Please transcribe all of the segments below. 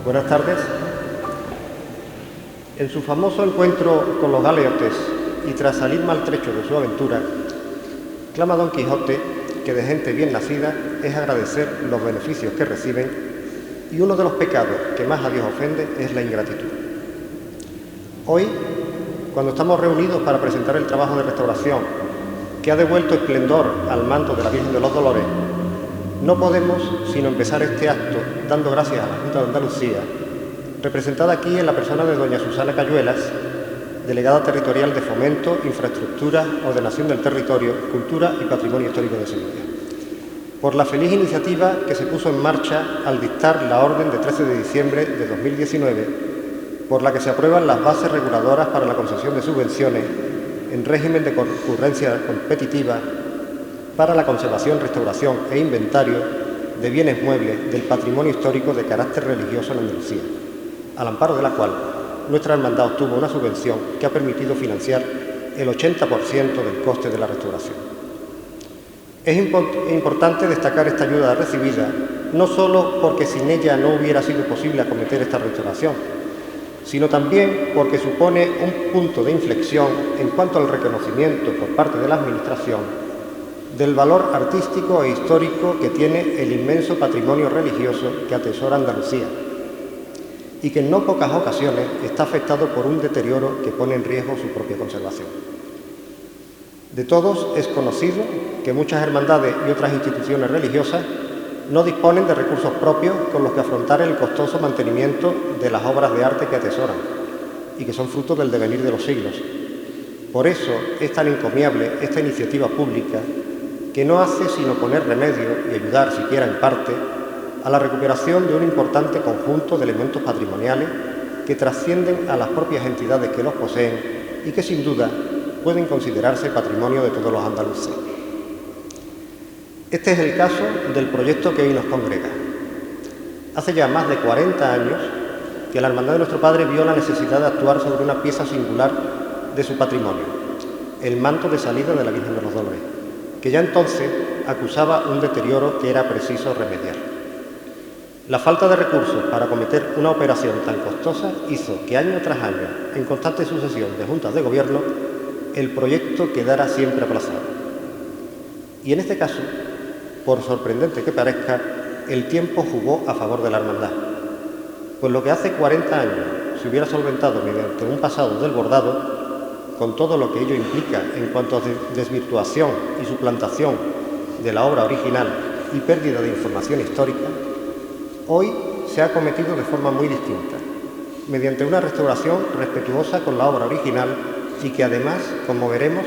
Buenas tardes. En su famoso encuentro con los galeotes y tras salir maltrecho de su aventura, clama Don Quijote que de gente bien nacida es agradecer los beneficios que reciben y uno de los pecados que más a Dios ofende es la ingratitud. Hoy, cuando estamos reunidos para presentar el trabajo de restauración que ha devuelto esplendor al manto de la Virgen de los Dolores, no podemos sino empezar este acto dando gracias a la Junta de Andalucía, representada aquí en la persona de doña Susana Cayuelas, delegada territorial de Fomento, Infraestructura, Ordenación del Territorio, Cultura y Patrimonio Histórico de Sevilla, por la feliz iniciativa que se puso en marcha al dictar la orden de 13 de diciembre de 2019, por la que se aprueban las bases reguladoras para la concesión de subvenciones en régimen de concurrencia competitiva para la conservación, restauración e inventario de bienes muebles del patrimonio histórico de carácter religioso en Andalucía, al amparo de la cual nuestra hermandad obtuvo una subvención que ha permitido financiar el 80% del coste de la restauración. Es importante destacar esta ayuda recibida, no solo porque sin ella no hubiera sido posible acometer esta restauración, sino también porque supone un punto de inflexión en cuanto al reconocimiento por parte de la Administración del valor artístico e histórico que tiene el inmenso patrimonio religioso que atesora Andalucía y que en no pocas ocasiones está afectado por un deterioro que pone en riesgo su propia conservación. De todos es conocido que muchas hermandades y otras instituciones religiosas no disponen de recursos propios con los que afrontar el costoso mantenimiento de las obras de arte que atesoran y que son fruto del devenir de los siglos. Por eso es tan encomiable esta iniciativa pública que no hace sino poner remedio y ayudar, siquiera en parte, a la recuperación de un importante conjunto de elementos patrimoniales que trascienden a las propias entidades que los poseen y que sin duda pueden considerarse patrimonio de todos los andaluces. Este es el caso del proyecto que hoy nos congrega. Hace ya más de 40 años que la Hermandad de Nuestro Padre vio la necesidad de actuar sobre una pieza singular de su patrimonio, el manto de salida de la Virgen de los Dolores, que ya entonces acusaba un deterioro que era preciso remediar. La falta de recursos para acometer una operación tan costosa hizo que año tras año, en constante sucesión de juntas de gobierno, el proyecto quedara siempre aplazado. Y en este caso, por sorprendente que parezca, el tiempo jugó a favor de la hermandad, pues lo que hace 40 años se hubiera solventado mediante un pasado del bordado, con todo lo que ello implica en cuanto a desvirtuación y suplantación de la obra original y pérdida de información histórica, hoy se ha cometido de forma muy distinta, mediante una restauración respetuosa con la obra original y que además, como veremos,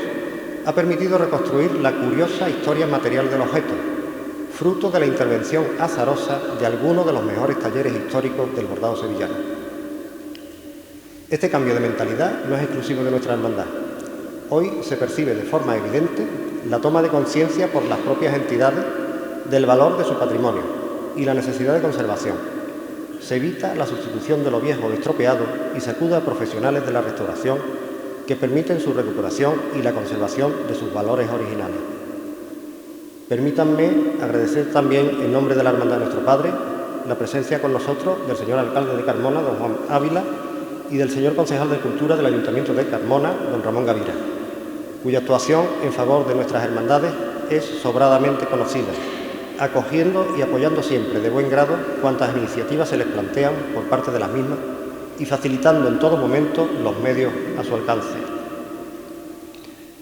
ha permitido reconstruir la curiosa historia material del objeto, fruto de la intervención azarosa de algunos de los mejores talleres históricos del bordado sevillano. Este cambio de mentalidad no es exclusivo de nuestra hermandad. Hoy se percibe de forma evidente la toma de conciencia por las propias entidades del valor de su patrimonio y la necesidad de conservación. Se evita la sustitución de lo viejo o estropeado y se acude a profesionales de la restauración que permiten su recuperación y la conservación de sus valores originales. Permítanme agradecer también, en nombre de la Hermandad de Nuestro Padre, la presencia con nosotros del señor alcalde de Carmona, don Juan Ávila, y del señor concejal de Cultura del Ayuntamiento de Carmona, don Ramón Gavira, cuya actuación en favor de nuestras hermandades es sobradamente conocida, acogiendo y apoyando siempre de buen grado cuantas iniciativas se les plantean por parte de las mismas y facilitando en todo momento los medios a su alcance.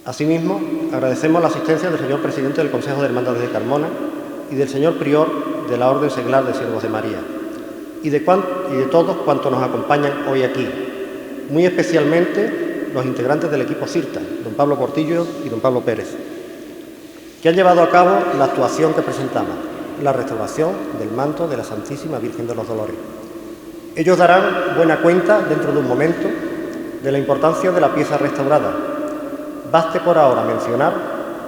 Asimismo, agradecemos la asistencia del señor presidente del Consejo de Hermandades de Carmona y del señor prior de la Orden Seglar de Siervos de María, y de todos cuantos nos acompañan hoy aquí, muy especialmente los integrantes del equipo CIRTA, don Pablo Portillo y don Pablo Pérez, que han llevado a cabo la actuación que presentamos, la restauración del manto de la Santísima Virgen de los Dolores. Ellos darán buena cuenta, dentro de un momento, de la importancia de la pieza restaurada. Baste por ahora mencionar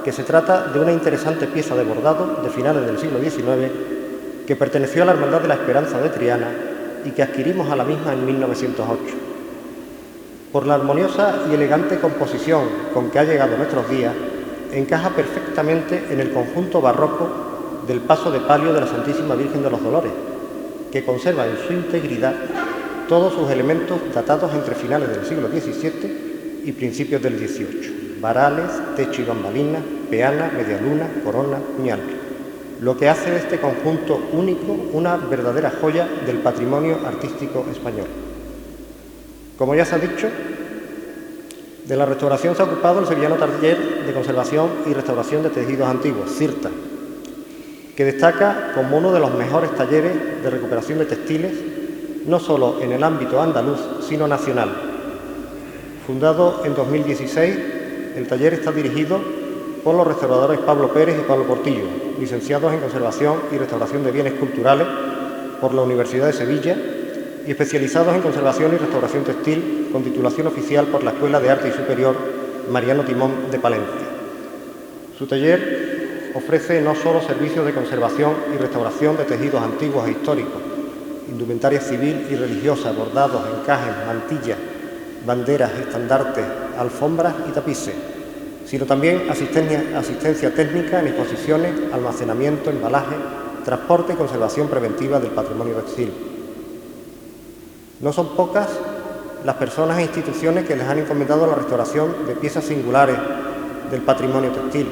que se trata de una interesante pieza de bordado de finales del siglo XIX que perteneció a la Hermandad de la Esperanza de Triana y que adquirimos a la misma en 1908. Por la armoniosa y elegante composición con que ha llegado a nuestros días, encaja perfectamente en el conjunto barroco del paso de palio de la Santísima Virgen de los Dolores, que conserva en su integridad todos sus elementos datados entre finales del siglo XVII y principios del XVIII: varales, techo y bambalinas, peana, medialuna, corona, puñal, lo que hace de este conjunto único una verdadera joya del patrimonio artístico español. Como ya se ha dicho, de la restauración se ha ocupado el sevillano Taller de Conservación y Restauración de Tejidos Antiguos, CIRTA, que destaca como uno de los mejores talleres de recuperación de textiles, no solo en el ámbito andaluz, sino nacional. Fundado en 2016, el taller está dirigido por los restauradores Pablo Pérez y Pablo Portillo, licenciados en Conservación y Restauración de Bienes Culturales por la Universidad de Sevilla y especializados en Conservación y Restauración Textil, con titulación oficial por la Escuela de Arte y Superior Mariano Timón de Palencia. Su taller ofrece no solo servicios de conservación y restauración de tejidos antiguos e históricos, indumentaria civil y religiosa, bordados, encajes, mantillas, banderas, estandartes, alfombras y tapices, sino también asistencia técnica en exposiciones, almacenamiento, embalaje, transporte y conservación preventiva del patrimonio textil. No son pocas las personas e instituciones que les han encomendado la restauración de piezas singulares del patrimonio textil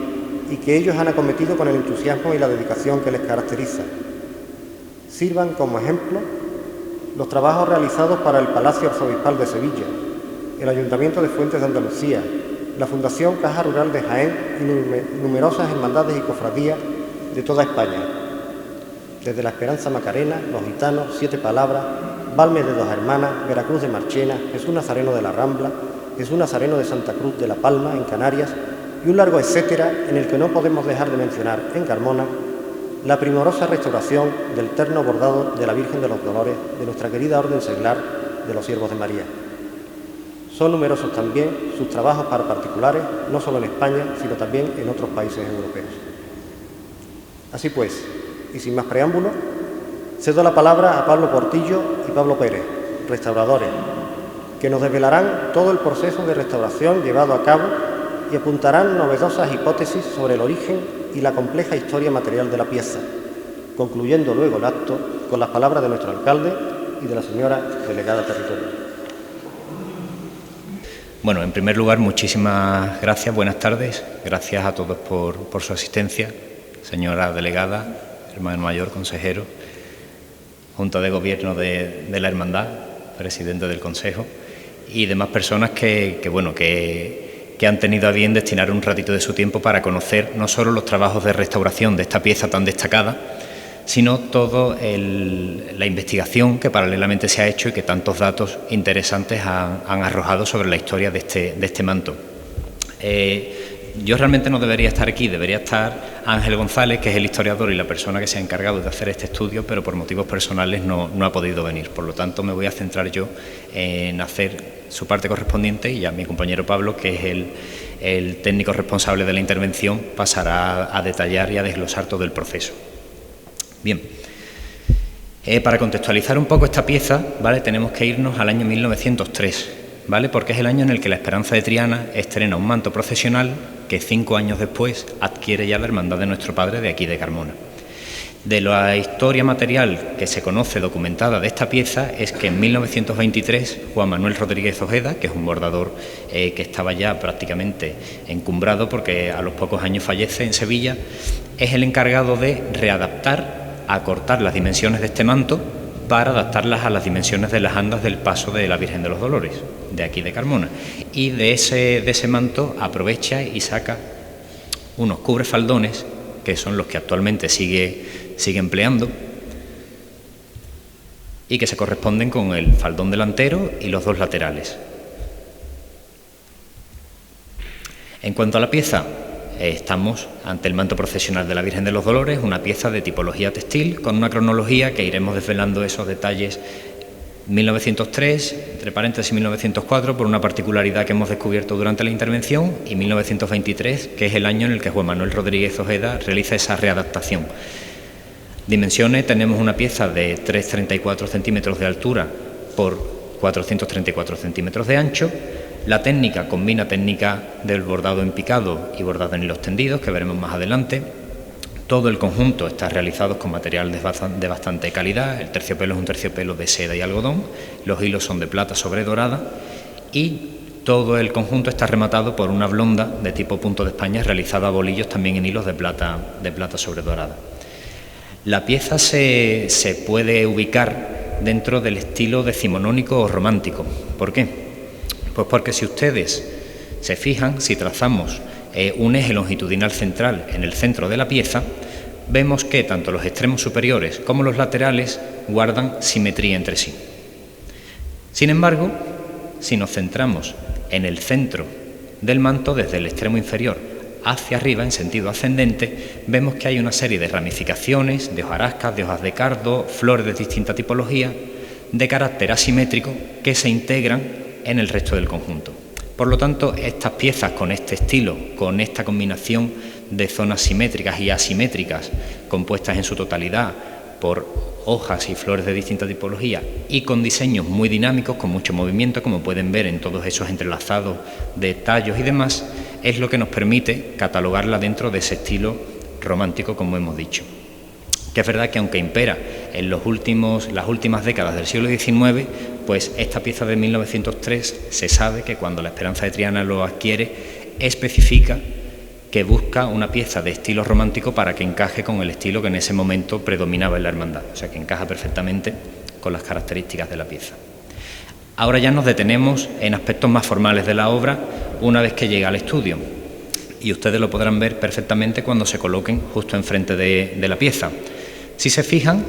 y que ellos han acometido con el entusiasmo y la dedicación que les caracteriza. Sirvan como ejemplo los trabajos realizados para el Palacio Arzobispal de Sevilla, el Ayuntamiento de Fuentes de Andalucía, la Fundación Caja Rural de Jaén y numerosas hermandades y cofradías de toda España, desde la Esperanza Macarena, Los Gitanos, Siete Palabras, Balmes de Dos Hermanas, Veracruz de Marchena, Jesús Nazareno de la Rambla, Jesús Nazareno de Santa Cruz de La Palma, en Canarias, y un largo etcétera en el que no podemos dejar de mencionar en Carmona la primorosa restauración del terno bordado de la Virgen de los Dolores de nuestra querida Orden Seglar de los Siervos de María. Son numerosos también sus trabajos para particulares, no solo en España, sino también en otros países europeos. Así pues, y sin más preámbulo, cedo la palabra a Pablo Portillo y Pablo Pérez, restauradores, que nos desvelarán todo el proceso de restauración llevado a cabo y apuntarán novedosas hipótesis sobre el origen y la compleja historia material de la pieza, concluyendo luego el acto con las palabras de nuestro alcalde y de la señora delegada territorial. Bueno, en primer lugar, muchísimas gracias, buenas tardes. Gracias a todos por su asistencia, señora delegada, hermano mayor, consejero, Junta de Gobierno de la Hermandad, presidente del Consejo y demás personas que han tenido a bien destinar un ratito de su tiempo para conocer no solo los trabajos de restauración de esta pieza tan destacada, sino toda la investigación que paralelamente se ha hecho y que tantos datos interesantes han arrojado sobre la historia de este manto. Yo realmente no debería estar aquí, debería estar Ángel González, que es el historiador y la persona que se ha encargado de hacer este estudio, pero por motivos personales no ha podido venir. Por lo tanto, me voy a centrar yo en hacer su parte correspondiente y ya mi compañero Pablo, que es el técnico responsable de la intervención, pasará a detallar y a desglosar todo el proceso. Bien, para contextualizar un poco esta pieza, ¿vale?, tenemos que irnos al año 1903, ¿vale?, porque es el año en el que la Esperanza de Triana estrena un manto procesional que 5 años después adquiere ya la Hermandad de Nuestro Padre de aquí de Carmona. De la historia material que se conoce documentada de esta pieza es que en 1923 Juan Manuel Rodríguez Ojeda, que es un bordador que estaba ya prácticamente encumbrado porque a los pocos años fallece en Sevilla, es el encargado de readaptar, acortar las dimensiones de este manto para adaptarlas a las dimensiones de las andas del paso de la Virgen de los Dolores, de aquí de Carmona. Y de ese manto aprovecha y saca unos cubrefaldones, que son los que actualmente sigue empleando, y que se corresponden con el faldón delantero y los dos laterales. En cuanto a la pieza, estamos ante el manto procesional de la Virgen de los Dolores, una pieza de tipología textil con una cronología que iremos desvelando esos detalles. 1903, entre paréntesis 1904, por una particularidad que hemos descubierto durante la intervención, y 1923, que es el año en el que Juan Manuel Rodríguez Ojeda realiza esa readaptación. Dimensiones, tenemos una pieza de 3,34 centímetros de altura por 434 centímetros de ancho. La técnica combina técnica del bordado en picado y bordado en hilos tendidos, que veremos más adelante, Todo el conjunto está realizado con material de bastante calidad. El terciopelo es un terciopelo de seda y algodón, los hilos son de plata sobre dorada y todo el conjunto está rematado por una blonda de tipo punto de España realizada a bolillos también en hilos de plata sobre dorada. La pieza se puede ubicar dentro del estilo decimonónico o romántico. ¿Por qué? Pues porque si ustedes se fijan, si trazamos un eje longitudinal central en el centro de la pieza, vemos que tanto los extremos superiores como los laterales guardan simetría entre sí. Sin embargo, si nos centramos en el centro del manto, desde el extremo inferior hacia arriba, en sentido ascendente, vemos que hay una serie de ramificaciones, de hojarascas, de hojas de cardo, flores de distinta tipología, de carácter asimétrico, que se integran en el resto del conjunto. Por lo tanto, estas piezas con este estilo, con esta combinación de zonas simétricas y asimétricas, compuestas en su totalidad por hojas y flores de distinta tipología y con diseños muy dinámicos, con mucho movimiento, como pueden ver en todos esos entrelazados de tallos y demás, es lo que nos permite catalogarla dentro de ese estilo romántico, como hemos dicho. Que es verdad que aunque impera en las últimas décadas del siglo XIX, pues esta pieza de 1903 se sabe que cuando la Esperanza de Triana lo adquiere, especifica que busca una pieza de estilo romántico para que encaje con el estilo que en ese momento predominaba en la hermandad, o sea que encaja perfectamente con las características de la pieza. Ahora ya nos detenemos en aspectos más formales de la obra una vez que llega al estudio, y ustedes lo podrán ver perfectamente cuando se coloquen justo enfrente de la pieza. Si se fijan,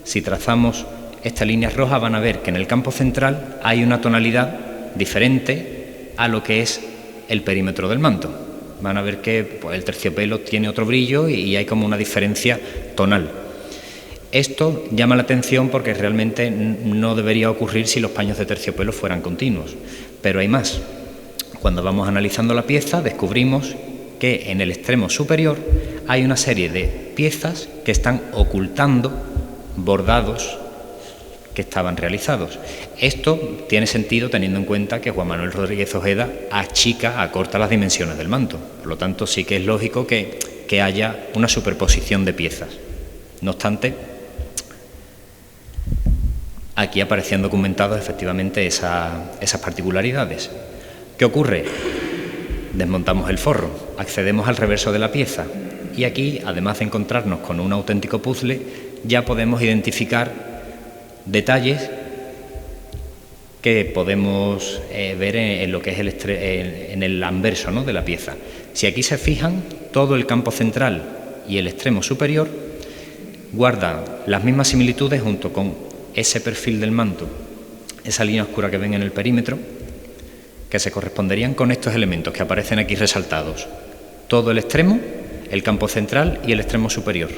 si trazamos esta línea roja, van a ver que en el campo central hay una tonalidad diferente a lo que es el perímetro del manto. Van a ver que pues, el terciopelo tiene otro brillo y hay como una diferencia tonal. Esto llama la atención porque realmente no debería ocurrir si los paños de terciopelo fueran continuos, pero hay más. Cuando vamos analizando la pieza, descubrimos que en el extremo superior hay una serie de piezas que están ocultando bordados que estaban realizados. Esto tiene sentido teniendo en cuenta que Juan Manuel Rodríguez Ojeda acorta las dimensiones del manto. Por lo tanto, sí que es lógico que haya una superposición de piezas. No obstante, aquí aparecían documentadas efectivamente esas particularidades. ¿Qué ocurre? Desmontamos el forro, accedemos al reverso de la pieza y aquí, además de encontrarnos con un auténtico puzzle, ya podemos identificar detalles que podemos ver en lo que es en el anverso, ¿no?, de la pieza. Si aquí se fijan, todo el campo central y el extremo superior guardan las mismas similitudes junto con ese perfil del manto, esa línea oscura que ven en el perímetro, que se corresponderían con estos elementos que aparecen aquí resaltados. Todo el extremo, el campo central y el extremo superior.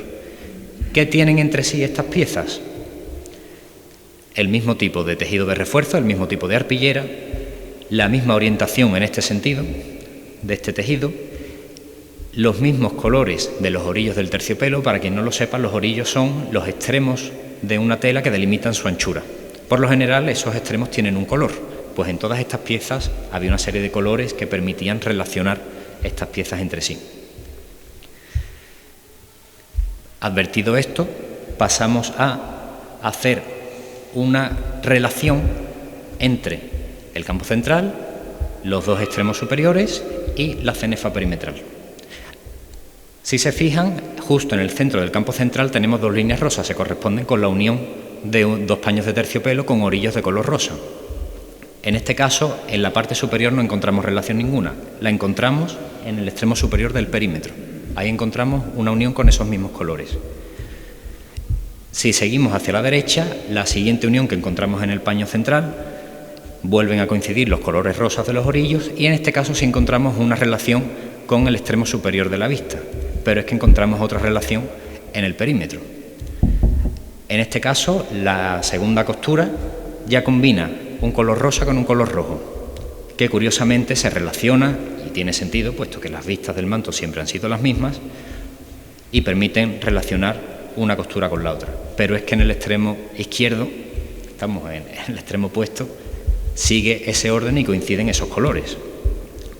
¿Qué tienen entre sí estas piezas? El mismo tipo de tejido de refuerzo, el mismo tipo de arpillera, la misma orientación en este sentido, de este tejido, los mismos colores de los orillos del terciopelo. Para quien no lo sepa, los orillos son los extremos de una tela que delimitan su anchura. Por lo general, esos extremos tienen un color, pues en todas estas piezas había una serie de colores que permitían relacionar estas piezas entre sí. Advertido esto, pasamos a hacer una relación entre el campo central, los dos extremos superiores y la cenefa perimetral. Si se fijan, justo en el centro del campo central tenemos dos líneas rosas, se corresponden con la unión de dos paños de terciopelo con orillos de color rosa. En este caso, en la parte superior no encontramos relación ninguna, la encontramos en el extremo superior del perímetro. Ahí encontramos una unión con esos mismos colores. Si seguimos hacia la derecha, la siguiente unión que encontramos en el paño central, vuelven a coincidir los colores rosas de los orillos y en este caso sí encontramos una relación con el extremo superior de la vista, pero es que encontramos otra relación en el perímetro. En este caso, la segunda costura ya combina un color rosa con un color rojo, que curiosamente se relaciona y tiene sentido, puesto que las vistas del manto siempre han sido las mismas y permiten relacionar una costura con la otra. Pero es que en el extremo izquierdo, estamos en el extremo opuesto, sigue ese orden y coinciden esos colores.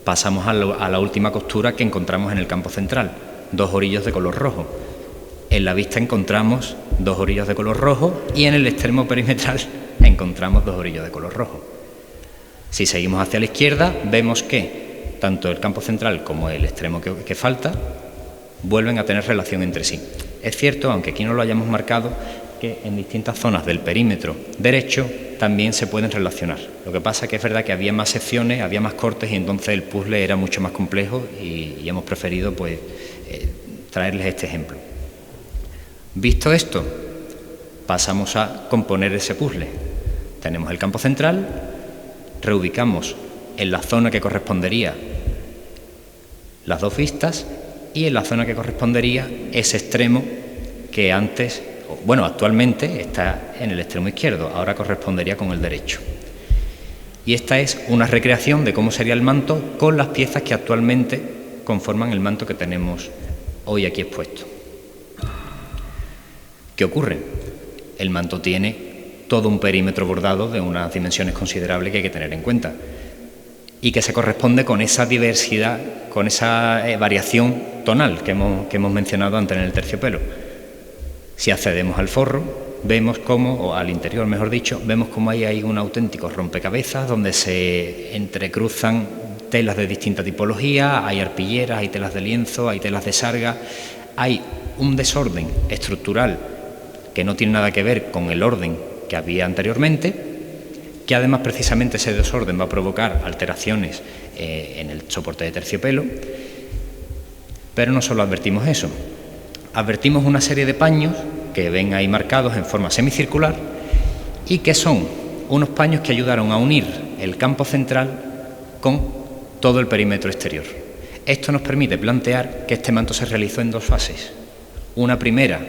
Pasamos a la última costura que encontramos en el campo central. 2 orillos de color rojo. En la vista encontramos 2 orillos de color rojo y en el extremo perimetral encontramos 2 orillos de color rojo. Si seguimos hacia la izquierda, vemos que tanto el campo central como el extremo que falta vuelven a tener relación entre sí. Es cierto, aunque aquí no lo hayamos marcado, que en distintas zonas del perímetro derecho también se pueden relacionar. Lo que pasa es que es verdad que había más secciones, había más cortes y entonces el puzzle era mucho más complejo y hemos preferido pues traerles este ejemplo. Visto esto, pasamos a componer ese puzzle. Tenemos el campo central, reubicamos en la zona que correspondería las 2 vistas y en la zona que correspondería ese extremo que antes, bueno, actualmente está en el extremo izquierdo, ahora correspondería con el derecho. Y esta es una recreación de cómo sería el manto con las piezas que actualmente conforman el manto que tenemos hoy aquí expuesto. ¿Qué ocurre? El manto tiene todo un perímetro bordado de unas dimensiones considerables que hay que tener en cuenta y que se corresponde con esa diversidad, con esa variación tonal que hemos mencionado antes en el terciopelo. Si accedemos al forro, vemos cómo, o al interior mejor dicho, vemos cómo ahí hay un auténtico rompecabezas donde se entrecruzan telas de distinta tipología, hay arpilleras, hay telas de lienzo, hay telas de sarga, hay un desorden estructural que no tiene nada que ver con el orden que había anteriormente, que además precisamente ese desorden va a provocar alteraciones en el soporte de terciopelo, pero no solo advertimos eso, advertimos una serie de paños que ven ahí marcados en forma semicircular y que son unos paños que ayudaron a unir el campo central con todo el perímetro exterior. Esto nos permite plantear que este manto se realizó en 2 fases. Una primera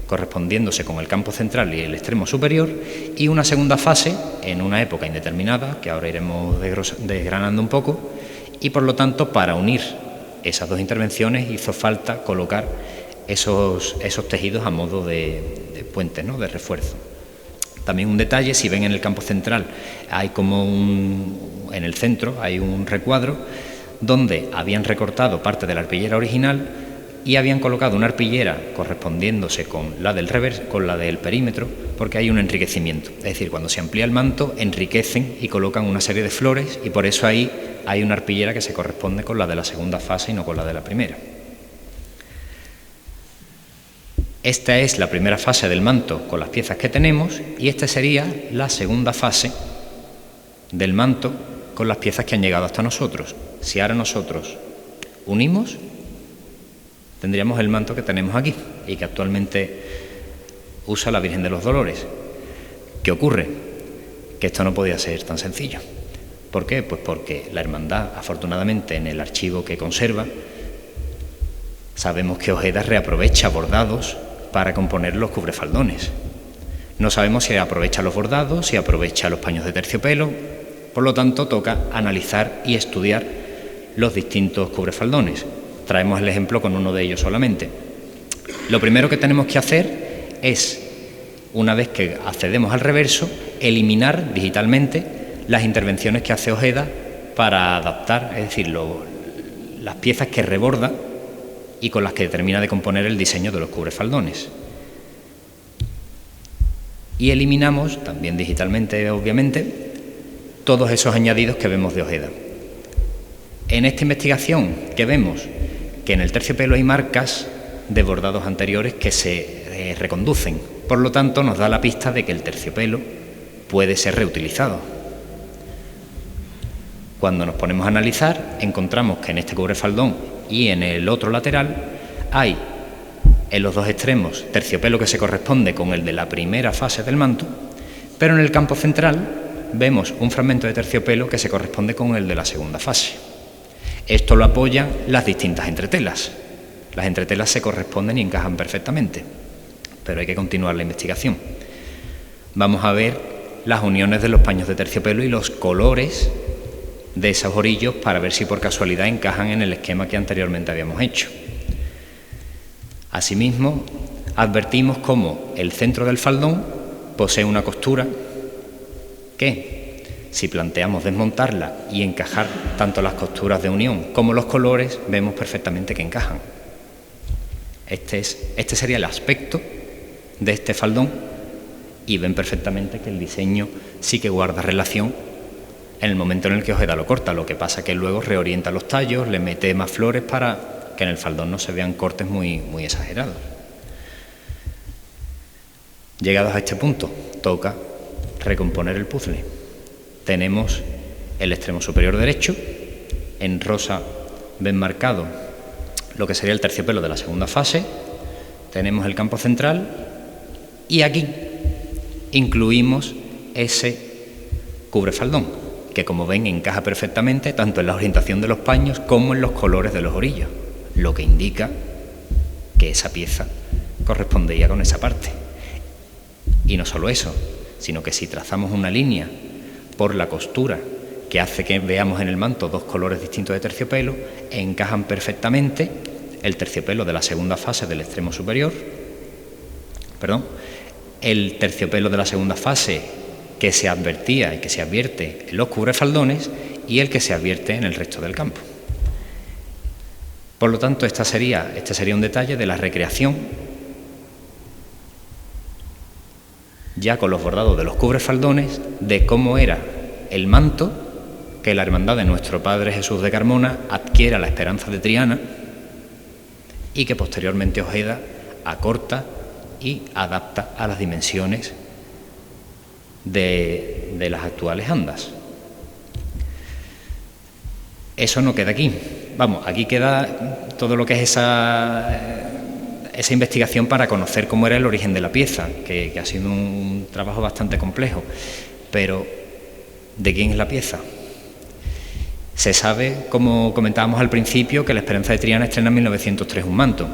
correspondiéndose con el campo central y el extremo superior, y una segunda fase en una época indeterminada, que ahora iremos desgranando un poco, y por lo tanto para unir esas 2 intervenciones hizo falta colocar esos tejidos a modo de puente, ¿no?, de refuerzo. También un detalle, si ven en el campo central hay como en el centro hay un recuadro donde habían recortado parte de la arpillera original y habían colocado una arpillera correspondiéndose con la del perímetro, porque hay un enriquecimiento. Es decir, cuando se amplía el manto, enriquecen y colocan una serie de flores, y por eso ahí hay una arpillera que se corresponde con la de la segunda fase y no con la de la primera. Esta es la primera fase del manto con las piezas que tenemos, y esta sería la segunda fase del manto con las piezas que han llegado hasta nosotros. Si ahora nosotros unimos, tendríamos el manto que tenemos aquí y que actualmente usa la Virgen de los Dolores. ¿Qué ocurre? Que esto no podía ser tan sencillo. ¿Por qué? Pues porque la hermandad, afortunadamente, en el archivo que conserva, sabemos que Ojeda reaprovecha bordados para componer los cubrefaldones. No sabemos si aprovecha los bordados, si aprovecha los paños de terciopelo. Por lo tanto, toca analizar y estudiar los distintos cubrefaldones. Traemos el ejemplo con uno de ellos solamente. Lo primero que tenemos que hacer es, una vez que accedemos al reverso, eliminar digitalmente las intervenciones que hace Ojeda para adaptar, es decir, las piezas que reborda y con las que termina de componer el diseño de los cubrefaldones. Y eliminamos, también digitalmente obviamente, todos esos añadidos que vemos de Ojeda. En esta investigación que vemos que en el terciopelo hay marcas de bordados anteriores que se reconducen, por lo tanto nos da la pista de que el terciopelo puede ser reutilizado. Cuando nos ponemos a analizar, encontramos que en este cubrefaldón y en el otro lateral hay en los 2 extremos terciopelo que se corresponde con el de la primera fase del manto, pero en el campo central vemos un fragmento de terciopelo que se corresponde con el de la segunda fase. Esto lo apoyan las distintas entretelas. Las entretelas se corresponden y encajan perfectamente, pero hay que continuar la investigación. Vamos a ver las uniones de los paños de terciopelo y los colores de esos orillos para ver si por casualidad encajan en el esquema que anteriormente habíamos hecho. Asimismo, advertimos cómo el centro del faldón posee una costura que, si planteamos desmontarla y encajar tanto las costuras de unión como los colores, vemos perfectamente que encajan. Este sería el aspecto de este faldón, y ven perfectamente que el diseño sí que guarda relación en el momento en el que Ojeda lo corta. Lo que pasa es que luego reorienta los tallos, le mete más flores para que en el faldón no se vean cortes muy exagerados. Llegados a este punto, toca recomponer el puzzle. Tenemos el extremo superior derecho, en rosa ven marcado lo que sería el terciopelo de la segunda fase, tenemos el campo central y aquí incluimos ese cubrefaldón, que como ven encaja perfectamente tanto en la orientación de los paños como en los colores de los orillos, lo que indica que esa pieza correspondía con esa parte. Y no solo eso, sino que si trazamos una línea por la costura que hace que veamos en el manto dos colores distintos de terciopelo, encajan perfectamente el terciopelo de la segunda fase del extremo superior, el terciopelo de la segunda fase que se advertía y que se advierte en los cubrefaldones y el que se advierte en el resto del campo. Por lo tanto, este sería un detalle de la recreación, ya con los bordados de los cubrefaldones, de cómo era el manto que la Hermandad de Nuestro Padre Jesús de Carmona adquiere a la Esperanza de Triana y que posteriormente Ojeda acorta y adapta a las dimensiones de las actuales andas. Eso no queda aquí. Aquí queda todo lo que es esa investigación para conocer cómo era el origen de la pieza, que ha sido un trabajo bastante complejo. Pero, ¿de quién es la pieza? Se sabe, como comentábamos al principio, que la Esperanza de Triana estrena en 1903 un manto,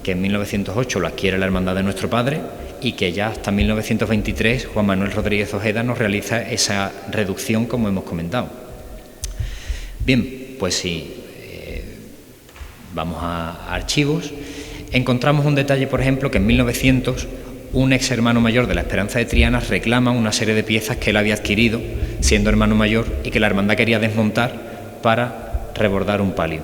que en 1908 lo adquiere la Hermandad de Nuestro Padre y que ya hasta 1923 Juan Manuel Rodríguez Ojeda nos realiza esa reducción, como hemos comentado. Bien, pues si vamos a archivos, encontramos un detalle, por ejemplo, que en 1900 un ex hermano mayor de la Esperanza de Triana reclama una serie de piezas que él había adquirido siendo hermano mayor y que la hermandad quería desmontar para rebordar un palio.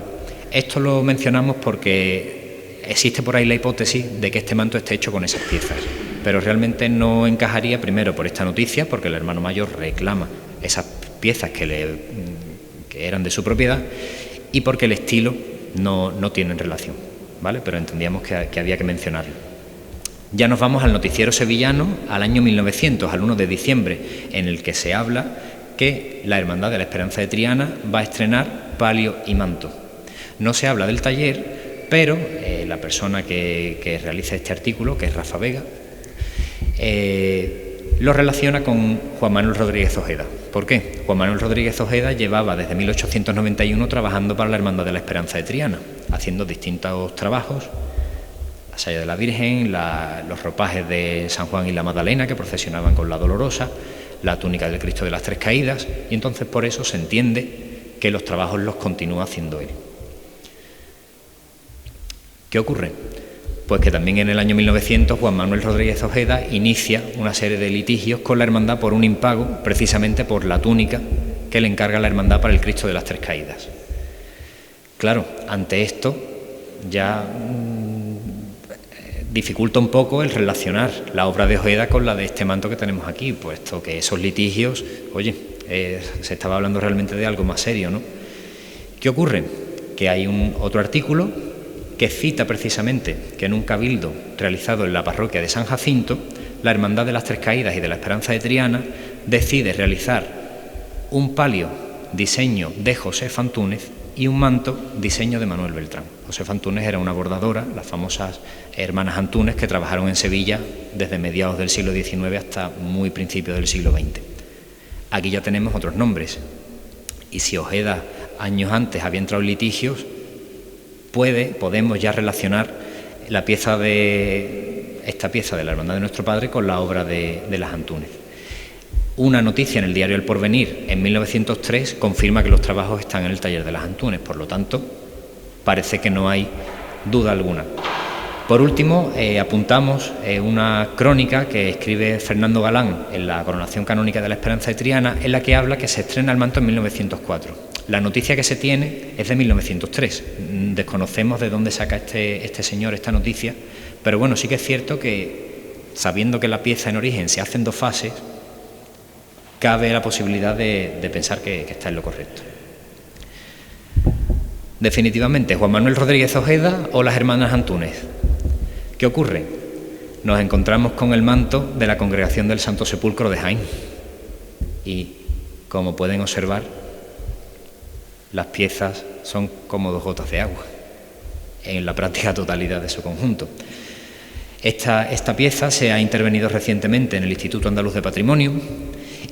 Esto lo mencionamos porque existe por ahí la hipótesis de que este manto esté hecho con esas piezas, pero realmente no encajaría, primero por esta noticia, porque el hermano mayor reclama esas piezas que eran de su propiedad, y porque el estilo no tienen relación, ¿vale? Pero entendíamos que había que mencionarlo. Ya nos vamos al noticiero sevillano, al año 1900, al 1 de diciembre, en el que se habla que la Hermandad de la Esperanza de Triana va a estrenar palio y manto. No se habla del taller, pero la persona que realiza este artículo, que es Rafa Vega, lo relaciona con Juan Manuel Rodríguez Ojeda. ¿Por qué? Juan Manuel Rodríguez Ojeda llevaba desde 1891 trabajando para la Hermandad de la Esperanza de Triana, haciendo distintos trabajos: la saya de la Virgen, los ropajes de San Juan y la Magdalena que procesionaban con la Dolorosa, la túnica del Cristo de las Tres Caídas, y entonces por eso se entiende que los trabajos los continúa haciendo él. ¿Qué ocurre? Pues que también en el año 1900 Juan Manuel Rodríguez Ojeda inicia una serie de litigios con la hermandad por un impago, precisamente por la túnica que le encarga la hermandad para el Cristo de las Tres Caídas. Claro, ante esto ya dificulta un poco el relacionar la obra de Ojeda con la de este manto que tenemos aquí, puesto que esos litigios, se estaba hablando realmente de algo más serio, ¿no? ¿Qué ocurre? Que hay otro artículo que cita precisamente que en un cabildo realizado en la parroquia de San Jacinto, la Hermandad de las Tres Caídas y de la Esperanza de Triana decide realizar un palio diseño de Josefa Antúnez y un manto diseño de Manuel Beltrán. Josefa Antúnez era una bordadora, las famosas hermanas Antúnez, que trabajaron en Sevilla desde mediados del siglo XIX hasta muy principios del siglo XX. Aquí ya tenemos otros nombres, y si Ojeda años antes había entrado en litigios, podemos ya relacionar esta pieza de la Hermandad de Nuestro Padre con la obra de las Antúnez. Una noticia en el diario El Porvenir en 1903 confirma que los trabajos están en el taller de las Antúnez, por lo tanto, parece que no hay duda alguna. Por último, apuntamos una crónica que escribe Fernando Galán en la Coronación Canónica de la Esperanza de Triana, en la que habla que se estrena el manto en 1904. La noticia que se tiene es de 1903. Desconocemos de dónde saca este señor esta noticia, pero bueno, sí que es cierto que, sabiendo que la pieza en origen se hace en 2 fases, cabe la posibilidad de pensar que está en lo correcto. Definitivamente, Juan Manuel Rodríguez Ojeda o las hermanas Antúnez. ¿Qué ocurre? Nos encontramos con el manto de la Congregación del Santo Sepulcro de Jaén y, como pueden observar, las piezas son como 2 gotas de agua en la práctica totalidad de su conjunto. Esta pieza se ha intervenido recientemente en el Instituto Andaluz de Patrimonio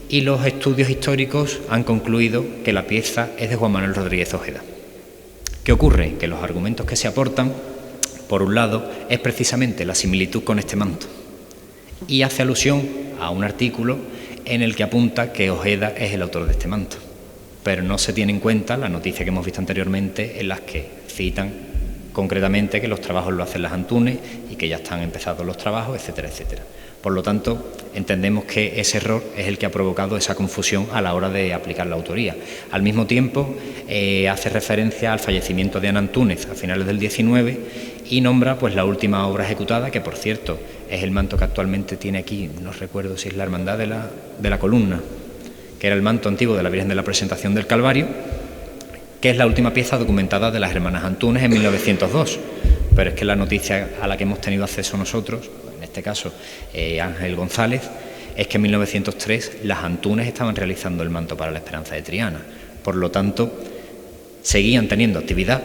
y los estudios históricos han concluido que la pieza es de Juan Manuel Rodríguez Ojeda. ¿Qué ocurre? Que los argumentos que se aportan, por un lado, es precisamente la similitud con este manto y hace alusión a un artículo en el que apunta que Ojeda es el autor de este manto, pero no se tiene en cuenta la noticia que hemos visto anteriormente en las que citan concretamente que los trabajos lo hacen las Antúnez y que ya están empezados los trabajos, etcétera, etcétera. Por lo tanto, entendemos que ese error es el que ha provocado esa confusión a la hora de aplicar la autoría. Al mismo tiempo, hace referencia al fallecimiento de Ana Antúnez a finales del 19 y nombra pues la última obra ejecutada, que por cierto es el manto que actualmente tiene aquí, no recuerdo si es la Hermandad de la Columna, que era el manto antiguo de la Virgen de la Presentación del Calvario, que es la última pieza documentada de las hermanas Antúnez en 1902. Pero es que la noticia a la que hemos tenido acceso nosotros, en este caso Ángel González, es que en 1903 las Antúnez estaban realizando el manto para la Esperanza de Triana. Por lo tanto, seguían teniendo actividad,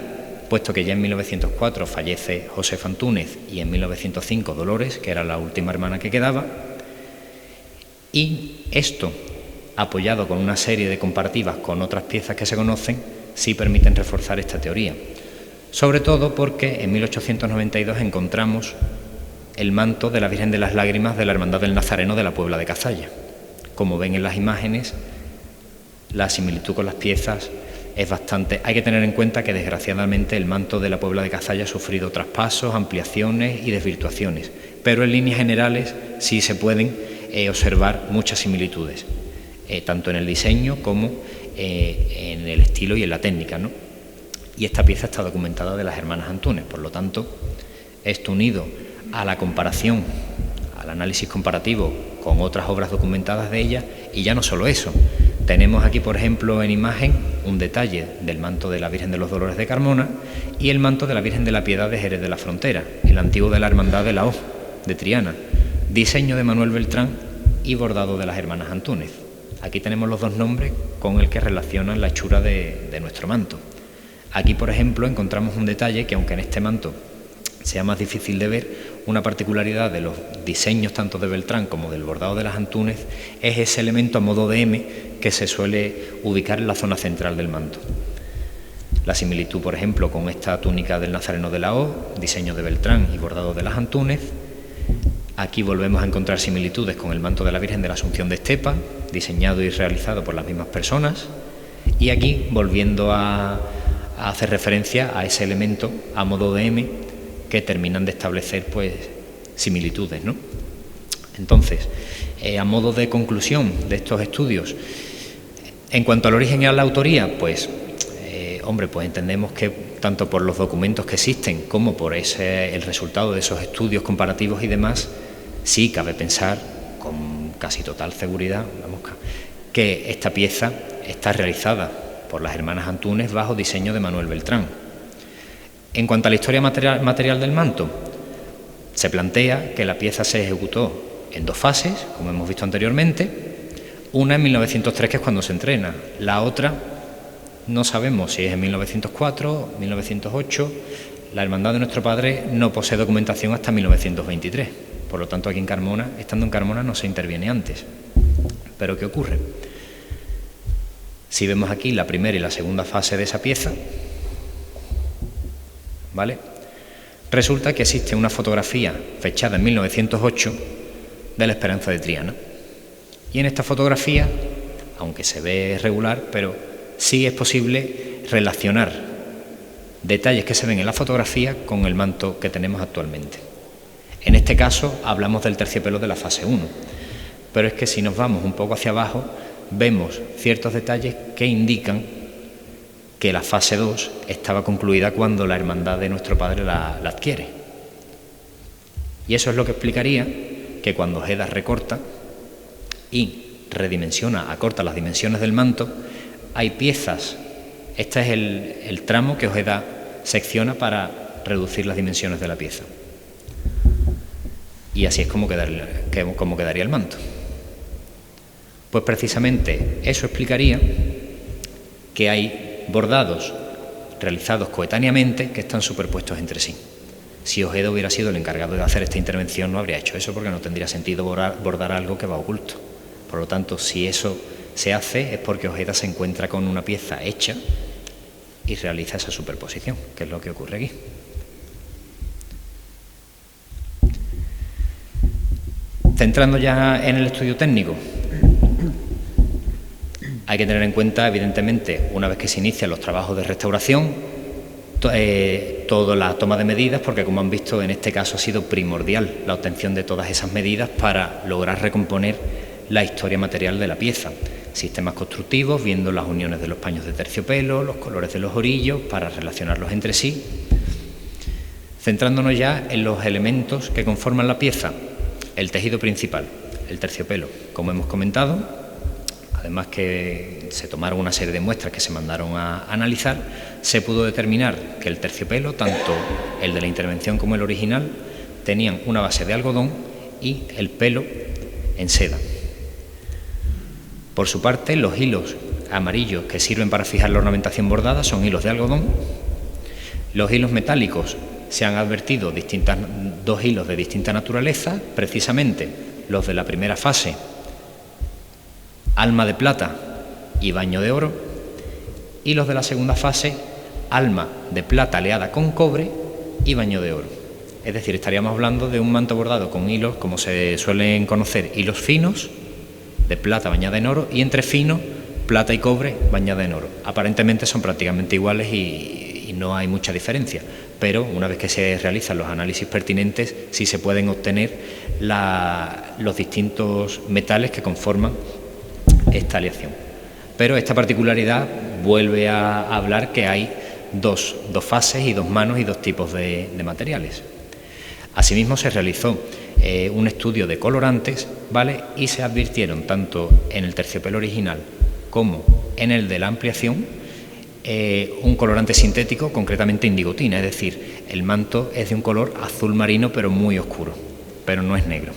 puesto que ya en 1904 fallece Josefa Antúnez y en 1905 Dolores, que era la última hermana que quedaba, y esto, apoyado con una serie de comparativas con otras piezas que se conocen, sí permiten reforzar esta teoría. Sobre todo porque en 1892 encontramos el manto de la Virgen de las Lágrimas de la Hermandad del Nazareno de la Puebla de Cazalla. Como ven en las imágenes, la similitud con las piezas es bastante. Hay que tener en cuenta que desgraciadamente el manto de la Puebla de Cazalla ha sufrido traspasos, ampliaciones y desvirtuaciones, pero en líneas generales sí se pueden observar muchas similitudes, tanto en el diseño como en el estilo y en la técnica, ¿no? Y esta pieza está documentada de las hermanas Antúnez. Por lo tanto, esto unido a la comparación, al análisis comparativo con otras obras documentadas de ella, y ya no solo eso, tenemos aquí, por ejemplo, en imagen un detalle del manto de la Virgen de los Dolores de Carmona y el manto de la Virgen de la Piedad de Jerez de la Frontera, el antiguo de la Hermandad de la O, de Triana, diseño de Manuel Beltrán y bordado de las hermanas Antúnez. Aquí tenemos los 2 nombres con el que relacionan la hechura de nuestro manto. Aquí, por ejemplo, encontramos un detalle que, aunque en este manto sea más difícil de ver, una particularidad de los diseños tanto de Beltrán como del bordado de las Antúnez es ese elemento a modo de M que se suele ubicar en la zona central del manto. La similitud, por ejemplo, con esta túnica del Nazareno de la O, diseño de Beltrán y bordado de las Antúnez. Aquí volvemos a encontrar similitudes con el manto de la Virgen de la Asunción de Estepa, diseñado y realizado por las mismas personas. Y aquí, volviendo a hacer referencia a ese elemento a modo de M que terminan de establecer pues similitudes, ¿no? Entonces, a modo de conclusión de estos estudios, en cuanto al origen y a la autoría, pues pues entendemos que tanto por los documentos que existen como por el resultado de esos estudios comparativos y demás, sí cabe pensar con casi total seguridad, que esta pieza está realizada por las hermanas Antúnez bajo diseño de Manuel Beltrán. En cuanto a la historia material del manto, se plantea que la pieza se ejecutó en 2 fases, como hemos visto anteriormente, una en 1903, que es cuando se entrena, la otra no sabemos si es en 1904, 1908, la Hermandad de Nuestro Padre no posee documentación hasta 1923, por lo tanto aquí en Carmona, estando en Carmona, no se interviene antes. Pero ¿qué ocurre? Si vemos aquí la primera y la segunda fase de esa pieza, ¿vale? Resulta que existe una fotografía fechada en 1908 de la Esperanza de Triana. Y en esta fotografía, aunque se ve regular, pero sí es posible relacionar detalles que se ven en la fotografía con el manto que tenemos actualmente. En este caso hablamos del terciopelo de la fase 1, pero es que si nos vamos un poco hacia abajo, vemos ciertos detalles que indican que la fase 2 estaba concluida cuando la Hermandad de Nuestro Padre la adquiere. Y eso es lo que explicaría que cuando Ojeda recorta y redimensiona, acorta las dimensiones del manto, hay piezas. Este es el tramo que Ojeda secciona para reducir las dimensiones de la pieza. Y así es como quedaría el manto. Pues precisamente eso explicaría que hay bordados realizados coetáneamente que están superpuestos entre sí. Si Ojeda hubiera sido el encargado de hacer esta intervención, no habría hecho eso, porque no tendría sentido bordar algo que va oculto. Por lo tanto, si eso se hace es porque Ojeda se encuentra con una pieza hecha y realiza esa superposición, que es lo que ocurre aquí. Centrando ya en el estudio técnico, hay que tener en cuenta, evidentemente, una vez que se inician los trabajos de restauración, toda la toma de medidas, porque como han visto, en este caso ha sido primordial la obtención de todas esas medidas para lograr recomponer la historia material de la pieza. Sistemas constructivos, viendo las uniones de los paños de terciopelo, los colores de los orillos, para relacionarlos entre sí. Centrándonos ya en los elementos que conforman la pieza, el tejido principal, el terciopelo, como hemos comentado. Además que se tomaron una serie de muestras que se mandaron a analizar, se pudo determinar que el terciopelo, tanto el de la intervención como el original, tenían una base de algodón y el pelo en seda. Por su parte, los hilos amarillos que sirven para fijar la ornamentación bordada son hilos de algodón. Los hilos metálicos, se han advertido dos hilos de distinta naturaleza, precisamente los de la primera fase, alma de plata y baño de oro, y los de la segunda fase, alma de plata aleada con cobre y baño de oro. Es decir, estaríamos hablando de un manto bordado con hilos, como se suelen conocer, hilos finos, de plata bañada en oro, y entre finos, plata y cobre bañada en oro. Aparentemente son prácticamente iguales y no hay mucha diferencia, pero una vez que se realizan los análisis pertinentes, sí se pueden obtener los distintos metales que conforman esta aleación. Pero esta particularidad vuelve a hablar que hay dos fases y dos manos y dos tipos de materiales. Asimismo, se realizó un estudio de colorantes, ¿vale? Y se advirtieron tanto en el terciopelo original como en el de la ampliación un colorante sintético, concretamente indigotina, es decir, el manto es de un color azul marino pero muy oscuro, pero no es negro.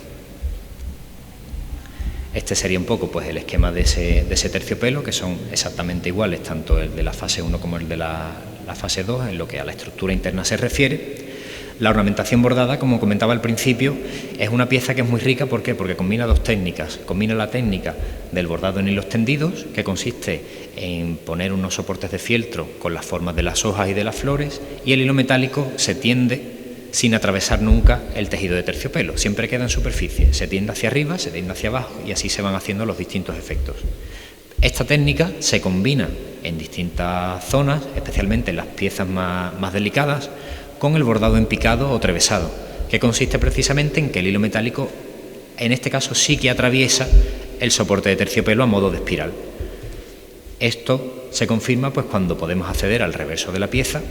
Este sería un poco pues el esquema de ese terciopelo, que son exactamente iguales tanto el de la fase 1 como el de la fase 2 en lo que a la estructura interna se refiere. La ornamentación bordada, como comentaba al principio, es una pieza que es muy rica. ¿Por qué? Porque combina dos técnicas. Combina la técnica del bordado en hilos tendidos, que consiste en poner unos soportes de fieltro con las formas de las hojas y de las flores, y el hilo metálico se tiende sin atravesar nunca el tejido de terciopelo. Siempre queda en superficie, se tiende hacia arriba, se tiende hacia abajo, y así se van haciendo los distintos efectos. Esta técnica se combina en distintas zonas, especialmente en las piezas más delicadas, con el bordado en picado o trevesado, que consiste precisamente en que el hilo metálico, en este caso, sí que atraviesa el soporte de terciopelo a modo de espiral. Esto se confirma pues cuando podemos acceder al reverso de la pieza.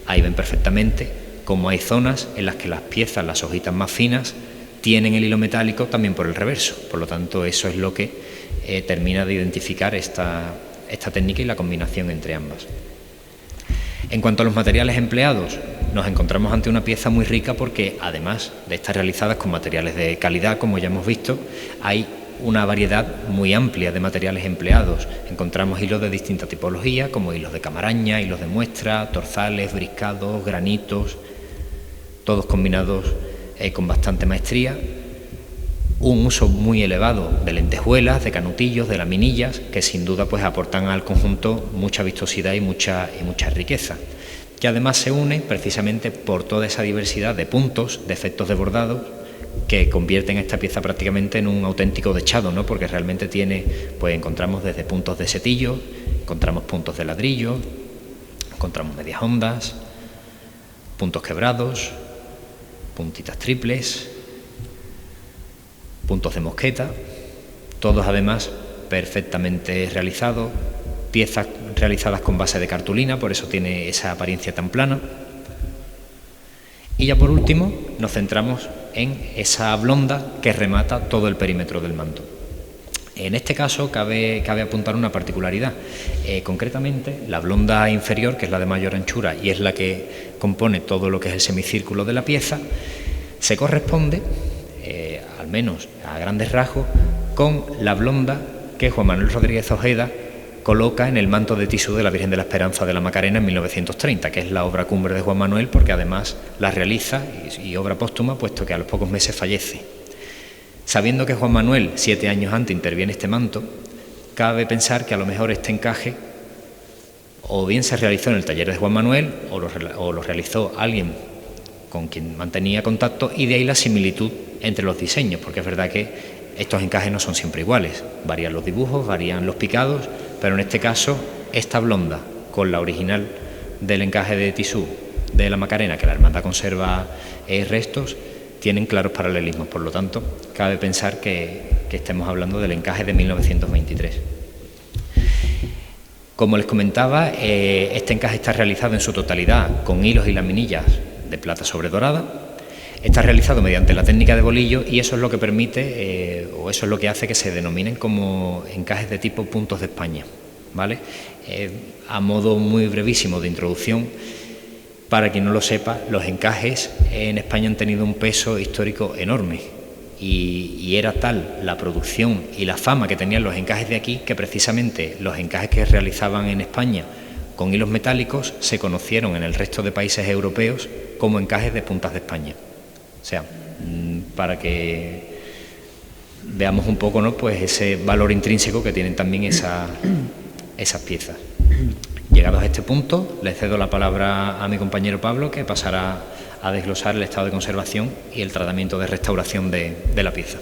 Ahí ven perfectamente cómo hay zonas en las que las piezas, las hojitas más finas, tienen el hilo metálico también por el reverso. Por lo tanto, eso es lo que termina de identificar esta técnica y la combinación entre ambas. En cuanto a los materiales empleados, nos encontramos ante una pieza muy rica porque, además de estar realizadas con materiales de calidad, como ya hemos visto, hay una variedad muy amplia de materiales empleados. Encontramos hilos de distinta tipología, como hilos de camaraña, hilos de muestra, torzales, briscados, granitos, todos combinados con bastante maestría. Un uso muy elevado de lentejuelas, de canutillos, de laminillas, que sin duda pues aportan al conjunto mucha vistosidad y mucha riqueza, que además se une precisamente por toda esa diversidad de puntos, de efectos de bordado, que convierten esta pieza prácticamente en un auténtico dechado, ¿no? Porque realmente pues encontramos desde puntos de setillo, encontramos puntos de ladrillo, encontramos medias hondas, puntos quebrados, puntitas triples, puntos de mosqueta, todos además perfectamente realizados, piezas realizadas con base de cartulina, por eso tiene esa apariencia tan plana. Y ya por último nos centramos en esa blonda que remata todo el perímetro del manto. En este caso cabe apuntar una particularidad. Concretamente, la blonda inferior, que es la de mayor anchura y es la que compone todo lo que es el semicírculo de la pieza, se corresponde, al menos a grandes rasgos, con la blonda que Juan Manuel Rodríguez Ojeda coloca en el manto de tisú de la Virgen de la Esperanza de la Macarena en 1930, que es la obra cumbre de Juan Manuel, porque además la realiza y obra póstuma, puesto que a los pocos meses fallece. Sabiendo que Juan Manuel 7 años antes interviene este manto, cabe pensar que a lo mejor este encaje o bien se realizó en el taller de Juan Manuel o lo realizó alguien con quien mantenía contacto, y de ahí la similitud entre los diseños, porque es verdad que estos encajes no son siempre iguales, varían los dibujos, varían los picados, pero en este caso esta blonda con la original del encaje de tisú de la Macarena, que la hermandad conserva restos, tienen claros paralelismos. Por lo tanto, cabe pensar que estemos hablando del encaje de 1923. Como les comentaba, este encaje está realizado en su totalidad con hilos y laminillas de plata sobre dorada. Está realizado mediante la técnica de bolillo y eso es lo que permite, o eso es lo que hace que se denominen como encajes de tipo puntos de España, ¿vale? A modo muy brevísimo de introducción, para quien no lo sepa, los encajes en España han tenido un peso histórico enorme y era tal la producción y la fama que tenían los encajes de aquí que precisamente los encajes que realizaban en España con hilos metálicos se conocieron en el resto de países europeos como encajes de puntas de España. O sea, para que veamos un poco, ¿no?, pues ese valor intrínseco que tienen también esas piezas. Llegados a este punto, le cedo la palabra a mi compañero Pablo, que pasará a desglosar el estado de conservación y el tratamiento de restauración de la pieza.